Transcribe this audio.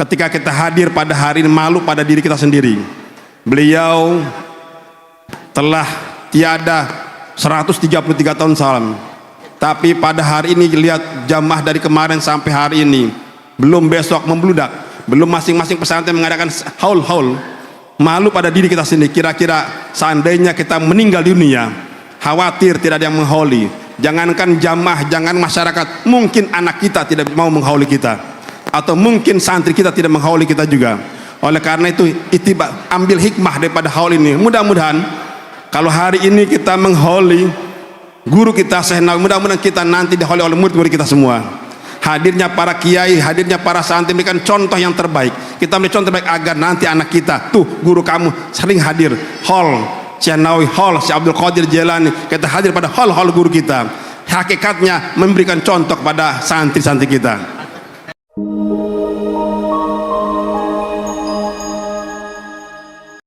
ketika kita hadir pada hari ini malu pada diri kita sendiri. Beliau telah tiada 133 tahun salam, tapi pada hari ini lihat jamaah dari kemarin sampai hari ini, belum besok membludak, belum masing-masing pesantren mengadakan haul. Malu pada diri kita sendiri. Kira-kira seandainya kita meninggal di dunia, khawatir tidak ada yang menghauli. Jangankan jamaah, jangan masyarakat, mungkin anak kita tidak mau menghauli kita, atau mungkin santri kita tidak menghauli kita juga. Oleh karena itu, ambil hikmah daripada haul ini. Mudah-mudahan kalau hari ini kita menghauli guru kita Syekh Nawawi, mudah-mudahan kita nanti dihauli oleh murid-murid kita semua. Hadirnya para kiai, hadirnya para santri memberikan contoh yang terbaik. Kita memberi contoh terbaik agar nanti anak kita, tuh guru kamu sering hadir haul Syekh Nawawi, haul Syekh Abdul Qadir Jailani, kita hadir pada haul guru kita. Hakikatnya memberikan contoh kepada santri-santri kita.